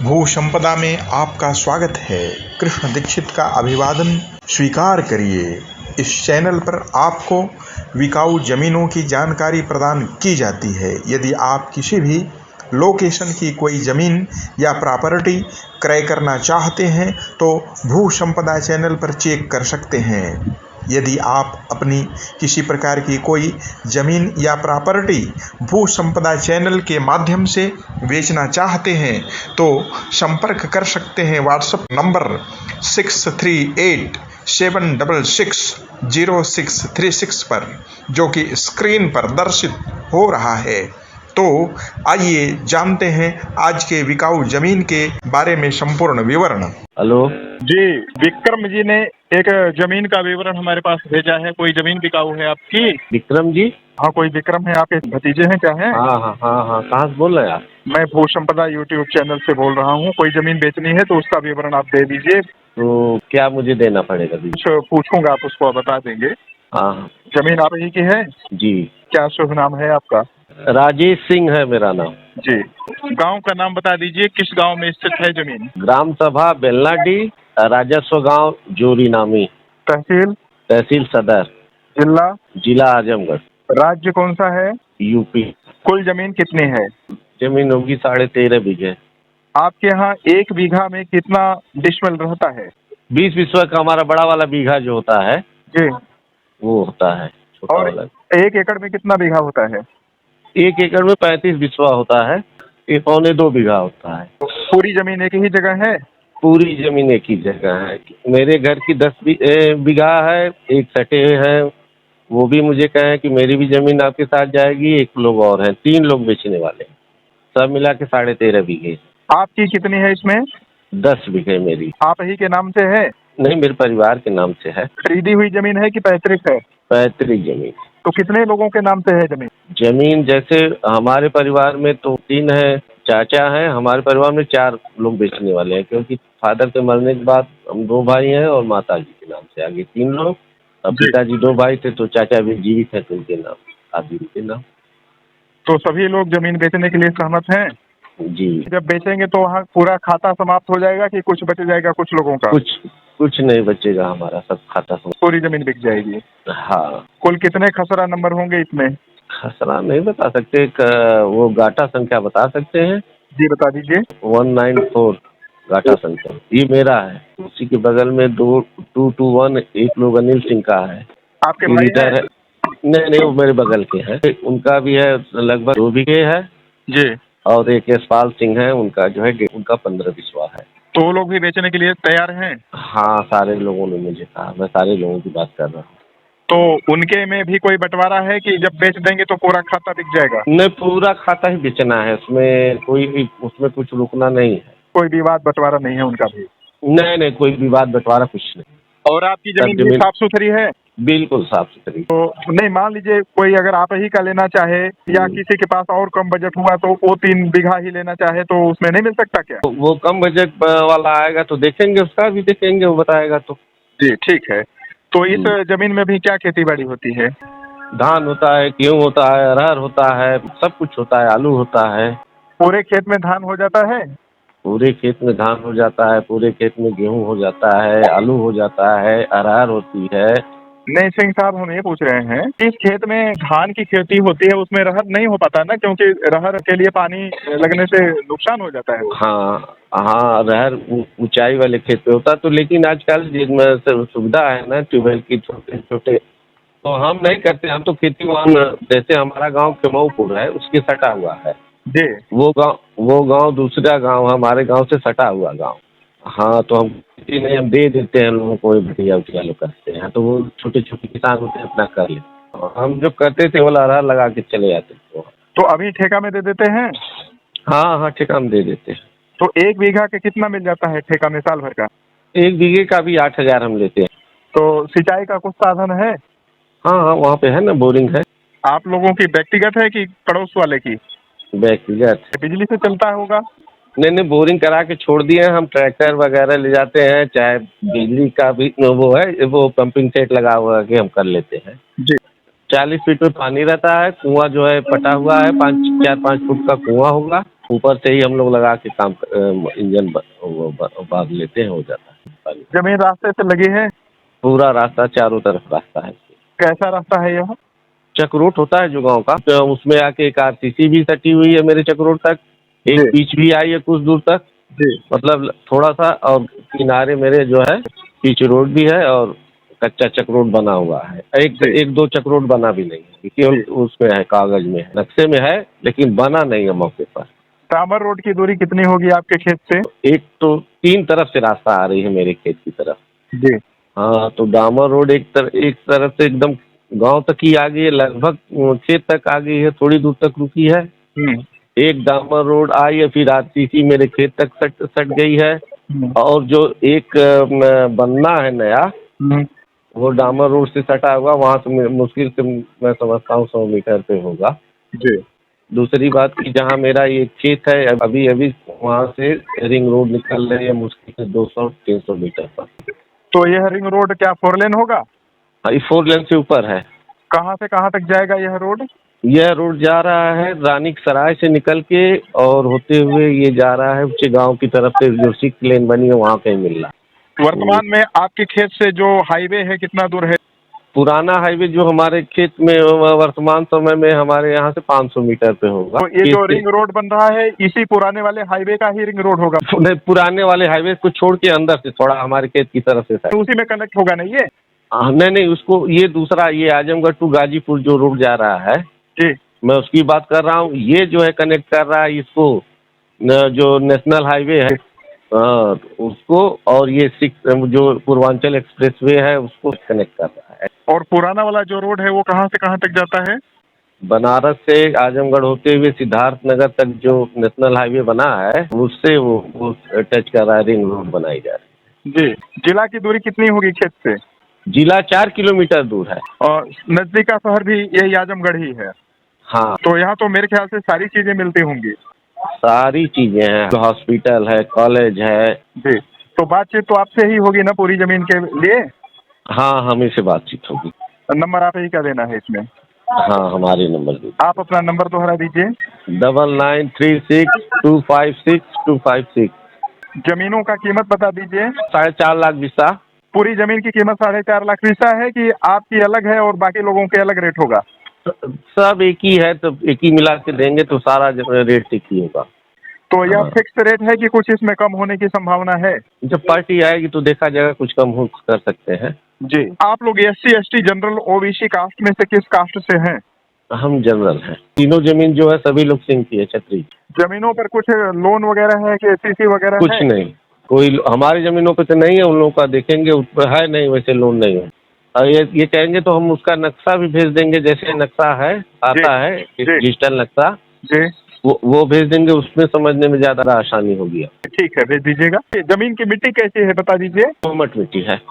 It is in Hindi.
भू संपदा में आपका स्वागत है। कृष्ण दीक्षित का अभिवादन स्वीकार करिए। इस चैनल पर आपको बिकाऊ जमीनों की जानकारी प्रदान की जाती है। यदि आप किसी भी लोकेशन की कोई ज़मीन या प्रॉपर्टी क्रय करना चाहते हैं तो भू संपदा चैनल पर चेक कर सकते हैं। यदि आप अपनी किसी प्रकार की कोई ज़मीन या प्रॉपर्टी भू संपदा चैनल के माध्यम से बेचना चाहते हैं तो संपर्क कर सकते हैं व्हाट्सएप नंबर 6387660636 पर, जो कि स्क्रीन पर दर्शित हो रहा है। तो आइए जानते हैं आज के बिकाऊ जमीन के बारे में संपूर्ण विवरण। हेलो जी, विक्रम जी ने एक जमीन का विवरण हमारे पास भेजा है। कोई जमीन बिकाऊ है आपकी? विक्रम जी। हाँ, कोई विक्रम है, आपके भतीजे हैं क्या है? हाँ, कहाँ से बोल रहे हैं आप? मैं भू संपदा यूट्यूब चैनल से बोल रहा हूँ। कोई जमीन बेचनी है तो उसका विवरण आप दे दीजिए। तो क्या मुझे देना पड़ेगा? कुछ पूछूंगा, आप उसको बता देंगे। हाँ जमीन आप ही की है? जी। क्या शुभ नाम है आपका? राजेश सिंह है मेरा नाम। जी, गांव का नाम बता दीजिए, किस गांव में स्थित है जमीन? ग्राम सभा बेलनाडी, राजस्व गांव जोरी नामी, तहसील सदर, जिला आजमगढ़, राज्य कौन सा है? यूपी। कुल जमीन कितनी है? जमीन होगी 13.5 बीघे। आपके यहाँ 1 बीघा में कितना डिसमिल रहता है? 20 बिस्वा का हमारा बड़ा वाला बीघा जो होता है जी, वो होता है। छोटा और वाला 1 एकड़ में कितना बीघा होता है? 1 एकड़ में 35 बिस्वा होता है। 1.25 बीघा होता है। पूरी जमीन एक ही जगह है? पूरी जमीन एक ही जगह है। मेरे घर की 10 बीघा है, एक सटे हैं। वो भी मुझे कहे कि मेरी भी जमीन आपके साथ जाएगी। एक लोग और हैं, 3 लोग बेचने वाले हैं। सब मिला के 13.5 बीघे। आपकी कितनी है इसमें? 10 बीघे मेरी। आप ही के नाम से है? नहीं, मेरे परिवार के नाम से है। खरीदी हुई जमीन है कि पैतृक है? पैतृक जमीन। तो कितने लोगों के नाम से है जमीन? जमीन जैसे हमारे परिवार में तो 3 है, चाचा हैं। हमारे परिवार में 4 लोग बेचने वाले हैं, क्योंकि फादर के मरने के बाद हम 2 भाई हैं और माता जी के नाम से आगे 3 लोग। अब पिताजी 2 भाई थे तो चाचा भी जीवित है तो उनके नाम, आदि के नाम। तो सभी लोग जमीन बेचने के लिए सहमत हैं? जी। जब बेचेंगे तो वहाँ पूरा खाता समाप्त हो जाएगा कि कुछ बच जाएगा कुछ लोगों का? कुछ नहीं बचेगा, हमारा सब खाता समाप्त। पूरी जमीन बिक जाएगी? हाँ। कुल कितने खसरा नंबर होंगे इसमें? खसरा नहीं बता सकते, वो गाटा संख्या बता सकते हैं? जी, बता दीजिए। 194 गाटा संख्या ये मेरा है। उसी के बगल में 221 एक लोग अनिल सिंह का है। आपके भाई है? नहीं, वो मेरे बगल के हैं। उनका भी है, लगभग 2 बीघे है जी। और एक यशपाल सिंह है, उनका जो है उनका 15 बिस्वा है। तो वो लोग भी बेचने के लिए तैयार हैं? हाँ, सारे लोगों ने मुझे कहा। मैं सारे लोगों की बात कर रहा हूँ। तो उनके में भी कोई बंटवारा है कि जब बेच देंगे तो पूरा खाता बिक जाएगा? नहीं, पूरा खाता ही बेचना है। उसमें कुछ रुकना नहीं है। कोई विवाद बंटवारा नहीं है उनका भी? नहीं, कोई विवाद बंटवारा कुछ नहीं। और आपकी जमीन साफ सुथरी है? बिल्कुल साफ सुथरी। तो नहीं, मान लीजिए कोई अगर आप ही का लेना चाहे या किसी के पास और कम बजट हुआ तो वो 3 बीघा ही लेना चाहे तो उसमें नहीं मिल सकता क्या? तो वो कम बजट वाला आएगा तो देखेंगे, उसका भी देखेंगे, वो बताएगा तो। जी, ठीक है। तो इस जमीन में भी क्या खेती बाड़ी होती है? धान होता है, गेहूँ होता है, अरहर होता है, सब कुछ होता है, आलू होता है। पूरे खेत में धान हो जाता है? पूरे खेत में धान हो जाता है, पूरे खेत में गेहूँ हो जाता है, आलू हो जाता है, अरहर होती है। नहीं सिंह साहब, हम ये पूछ रहे हैं, इस खेत में धान की खेती होती है, उसमें रहर नहीं हो पाता ना, क्योंकि रहर के लिए पानी लगने से नुकसान हो जाता है वो। हाँ, रहर ऊंचाई वाले खेत पे होता तो, लेकिन आजकल जिसमें सुविधा है ना ट्यूबवेल की, छोटे छोटे, तो हम नहीं करते। हम तो खेती वहाँ, जैसे हमारा गांव केमऊपुर है, उसके सटा हुआ है जी। वो गांव दूसरा गांव, हमारे गांव से सटा हुआ गांव। हाँ, तो हम खेती नहीं, हम दे देते हैं लोगों को, भटिया उटिया लोग करते हैं, तो वो छोटे छोटे किसान होते हैं, अपना कर लेते। हम जो करते थे वो अरहर लगा के चले जाते थे। तो अभी ठेका में दे देते हैं? हाँ, ठेका में दे देते हैं। तो 1 बीघा के कितना मिल जाता है ठेका में साल भर का? 1 बीघे का भी 8,000 हम लेते हैं। तो सिंचाई का कुछ साधन है? हाँ, वहाँ पे है ना, बोरिंग है। आप लोगों की व्यक्तिगत है कि पड़ोस वाले की? व्यक्तिगत। बिजली से चलता होगा? नहीं, बोरिंग करा के छोड़ दिए हैं। हम ट्रैक्टर वगैरह ले जाते हैं, चाहे बिजली का भी वो है, वो पंपिंग सेट लगा हुआ के हम कर लेते हैं जी। 40 फीट में पानी रहता है। कुआं जो है पटा हुआ है, 4-5 फुट का कुआं होगा। ऊपर से ही हम लोग लगा के काम इंजन बांध लेते हैं, हो जाता है। जमीन रास्ते से लगी है? पूरा रास्ता, चारों तरफ रास्ता है। कैसा रास्ता है यह? चक्रोट होता है जो गाँव का, तो उसमें आके एक आरसीसी भी सटी हुई है मेरे चक्रोट तक, एक पिच भी आई है कुछ दूर तक, मतलब थोड़ा सा, और किनारे मेरे जो है पिच रोड भी है और कच्चा चक्रोट बना हुआ है। एक दो चक्रोट बना भी नहीं है, केवल उसमें है, कागज में है, नक्शे में है, लेकिन बना नहीं है मौके पर। डामर रोड की दूरी कितनी होगी आपके खेत से? एक तो 3 तरफ से रास्ता आ रही है मेरे खेत की तरफ जी। हाँ, तो डामर रोड एक तरफ से एकदम गांव तक ही आ गई है, लगभग खेत तक आ गई है, थोड़ी दूर तक रुकी है। एक डामर रोड आई है, फिर आरसीसी मेरे खेत तक सट गई है, और जो एक बनना है नया, वो डामर रोड से सटा हुआ, वहाँ से मुश्किल से मैं समझता हूँ 100 मीटर पे होगा। जी। दूसरी बात कि जहाँ मेरा ये खेत है, अभी वहाँ से रिंग रोड निकल रही है मुश्किल से 200-300 मीटर पर। तो यह रिंग रोड क्या 4 लेन होगा? हाँ, ये 4 लेन से ऊपर है। कहाँ से कहाँ तक जाएगा यह रोड? यह रोड जा रहा है रानी सराय से निकल के और होते हुए ये जा रहा है उच्च गांव की तरफ से, जो 6 लेन बनी है वहाँ कहीं मिल रहा है। वर्तमान में आपके खेत से जो हाईवे है कितना दूर है? पुराना हाईवे जो हमारे खेत में वर्तमान समय में हमारे यहाँ से 500 मीटर पे होगा। तो ये जो रिंग रोड बन रहा है इसी पुराने वाले हाईवे का ही रिंग रोड होगा? नहीं, पुराने वाले हाईवे को छोड़ के अंदर से थोड़ा हमारे खेत की तरफ से तो उसी में कनेक्ट होगा नहीं ये? नहीं, उसको ये दूसरा, ये आजमगढ़ टू गाजीपुर जो रोड जा रहा है जी, मैं उसकी बात कर रहा हूँ। ये जो है कनेक्ट कर रहा है इसको, जो नेशनल हाईवे है उसको, और ये 6 जो पूर्वांचल एक्सप्रेसवे है उसको कनेक्ट कर रहा है। और पुराना वाला जो रोड है वो कहाँ से कहाँ तक जाता है? बनारस से आजमगढ़ होते हुए सिद्धार्थ नगर तक जो नेशनल हाईवे बना है उससे वो टच कर रहा है, रिंग रोड बनाई जा रही जी। जिला की दूरी कितनी होगी खेत से? जिला 4 किलोमीटर दूर है। और नजदीक का शहर भी यही आजमगढ़ ही है? हाँ, तो यहाँ तो मेरे ख्याल से सारी चीजें मिलती होंगी। सारी चीजें हैं, हॉस्पिटल है, कॉलेज है। जी। तो बातचीत तो आपसे ही होगी ना पूरी जमीन के लिए? हाँ, हमें से बातचीत होगी। नंबर आप ही का देना है इसमें? हाँ, हमारे नंबर दीजिए। आप अपना नंबर दोहरा दीजिए। 9936256256। जमीनों का कीमत बता दीजिए। 4.5 लाख बिस्सा। पूरी जमीन की कीमत 4.5 लाख बिस्सा है कि आपकी अलग है और बाकी लोगों के अलग रेट होगा? सब एक ही है, तो एक ही मिला के देंगे तो सारा रेट एक ही होगा। तो यह फिक्स रेट है कि कुछ इसमें कम होने की संभावना है? जब पार्टी आएगी तो देखा जाएगा, कुछ कम हो कर सकते हैं। जी। आप लोग SC ST general OBC caste में से किस कास्ट से हैं? हम जनरल हैं। तीनों जमीन जो है सभी लोग सिंह की है, छतरी। जमीनों पर कुछ लोन वगैरह है कि CC वगैरह कुछ है? नहीं, कोई हमारी जमीनों पे तो नहीं है, उन लोगों का देखेंगे उस पर है नहीं, वैसे लोन नहीं है। और ये कहेंगे तो हम उसका नक्शा भी भेज देंगे, जैसे नक्शा है आता है डिजिटल नक्शा जी, वो भेज देंगे, उसमें समझने में ज्यादा आसानी होगी। ठीक है, भेज दीजिएगा। जमीन की मिट्टी कैसी है बता दीजिए? दोमट मिट्टी है।